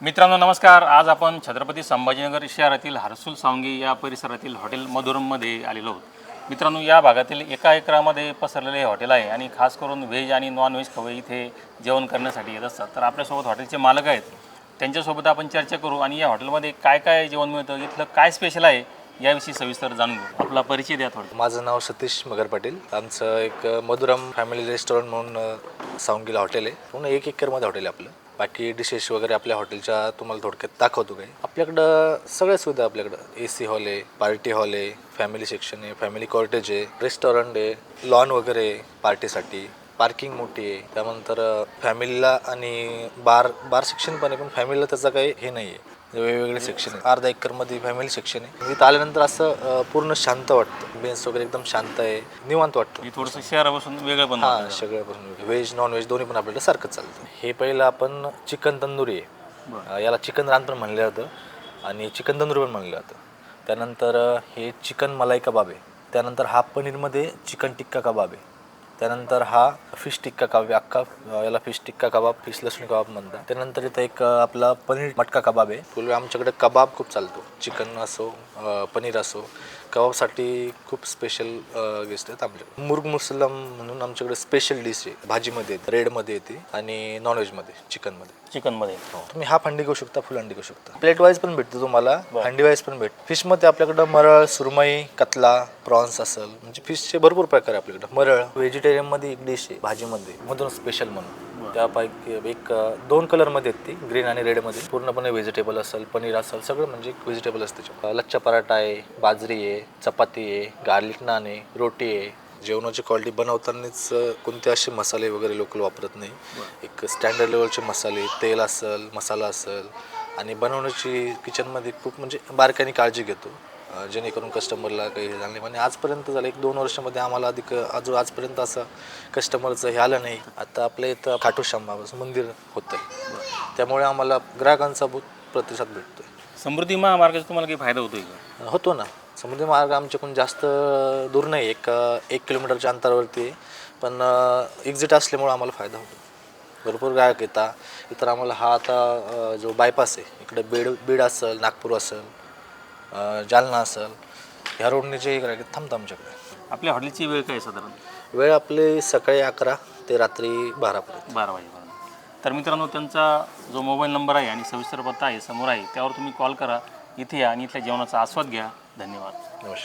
मित्रांनो नमस्कार. आज आपण छत्रपती संभाजीनगर शहरातील हर्सुल सावंगी या परिसरातील हॉटेल मधुरममध्ये आलेलो आहोत. मित्रांनो, या भागातील एका एकरामध्ये पसरलेले हे हॉटेल आहे आणि खास करून व्हेज आणि नॉन व्हेज खवय्ये इथे जेवण करण्यासाठी येत असतात. तर आपल्यासोबत हॉटेलचे मालक आहेत, त्यांच्यासोबत आपण चर्चा करू आणि या हॉटेलमध्ये काय काय जेवण मिळतं, इथलं काय स्पेशल आहे याविषयी सविस्तर जाणून घेऊ. आपला परिचय द्या थोडं. माझं नाव सतीश मगर पाटील. आमचं एक मधुरम फॅमिली रेस्टॉरंट म्हणून सावंगीला हॉटेल आहे. पूर्ण 1 एकरमध्ये हॉटेल आहे आपलं. बाकी डिशेस वगैरे आपल्या हॉटेलच्या तुम्हाला थोडक्यात दाखवतो काही. आपल्याकडं सगळ्या सुविधा आपल्याकडं AC हॉल आहे, पार्टी हॉल आहे, फॅमिली सेक्शन आहे, फॅमिली कॉटेज आहे, रेस्टॉरंट आहे, लॉन वगैरे आहे पार्टीसाठी, पार्किंग मोठी आहे. त्यानंतर फॅमिलीला आणि बार सेक्शन पण आहे, पण फॅमिलीला त्याचा काही हे नाही आहे. वेगवेगळे सेक्शन आहे. अर्धा एकरमध्ये फॅमिली सेक्शन आहे. इथं आल्यानंतर असं पूर्ण शांत वाटतं. बेन्स वगैरे एकदम शांत आहे, निवांत वाटतं. हे थोडंसं शहरापासून वेगळं पण हां, सगळ्यापासून व्हेज नॉन व्हेज दोन्ही पण आपल्याला सारखं चालतं. हे पहिलं आपण चिकन तंदुरी आहे, याला चिकन रान पण म्हणलं जातं आणि चिकन तंदुरी पण म्हणलं जातं. त्यानंतर हे चिकन मलाई कबाब आहे. त्यानंतर हा पनीरमध्ये चिकन टिक्का कबाब आहे. त्यानंतर हा फिश टिक्का कबाब आहे. अख्खा याला फिश टिक्का कबाब, फिश लसूण कबाब म्हणतात. त्यानंतर इथं एक आपला पनीर मटका कबाब आहे. पूर्वी आमच्याकडे कबाब खूप चालतो. चिकन असो पनीर असो, कबाबसाठी खूप स्पेशल गेस्ट आहेत आमच्याकडे. मुर्ग मुसलम म्हणून आमच्याकडे स्पेशल डिश आहे. भाजीमध्ये येते, रेडमध्ये येते आणि नॉनव्हेजमध्ये चिकनमध्ये. तुम्ही हाफ हंडी घेऊ शकता, फुल हंडी घेऊ शकता. प्लेट वाईज पण भेटते तुम्हाला, हंडी वाईज पण भेटते. फिशमध्ये आपल्याकडं मरळ, सुरमई, कतला, प्रॉन्स असेल, म्हणजे फिशचे भरपूर प्रकार आहे आपल्याकडं. मरळ व्हेजिटेरियनमध्ये एक डिश आहे भाजीमध्ये मधून स्पेशल म्हणून. त्यापैकी एक 2 कलरमध्ये आहेत ती, ग्रीन आणि रेडमध्ये. पूर्णपणे व्हेजिटेबल असेल, पनीर असेल, सगळं म्हणजे व्हेजिटेबल असते. लच्छा पराठा आहे, बाजरी आहे, चपाती आहे, गार्लिक नान आहे, रोटी आहे. जेवणाची क्वालिटी बनवतानाच कोणते असे मसाले वगैरे लोकल वापरत नाही. एक स्टँडर्ड लेवलचे मसाले, तेल असेल, मसाला असेल आणि बनवण्याची किचनमध्ये खूप म्हणजे बारकाईने काळजी घेतो, जेणेकरून कस्टमरला काही झालं नाही. म्हणजे आजपर्यंत झालं 1-2 वर्षामध्ये आम्हाला आजपर्यंत असं कस्टमरचं हे आलं नाही. आता आपल्या इथं खाटू श्याम बाबाचं मंदिर होतं आहे, त्यामुळे आम्हाला ग्राहकांचा बहुत प्रतिसाद भेटतो आहे. समृद्धी महामार्गाचा तुम्हाला काही फायदा होतोय का? होतो ना. समुद्री मार्ग आमच्याकडून जास्त दूर नाही, 1 किलोमीटरच्या अंतरावरती आहे, पण एक्झिट असल्यामुळं आम्हाला फायदा होतो. भरपूर ग्राहक येतात इतर आम्हाला. हा आता जो बायपास आहे इकडे बीड असेल, नागपूर असेल, जालना असेल, ह्या रोडने जे ग्राहक थांबतं आमच्याकडे. आपल्या हॉटेलची वेळ काय साधारण? वेळ आपली सकाळी 11 ते रात्री 12 पर्यंत. 12 वाजेपर्यंत. तर मित्रांनो, त्यांचा जो मोबाईल नंबर आहे आणि सविस्तर पत्ता आहे समोर आहे, त्यावर तुम्ही कॉल करा, इथे या आणि इथल्या जेवणाचा आस्वाद घ्या. धन्यवाद. नमस्कार.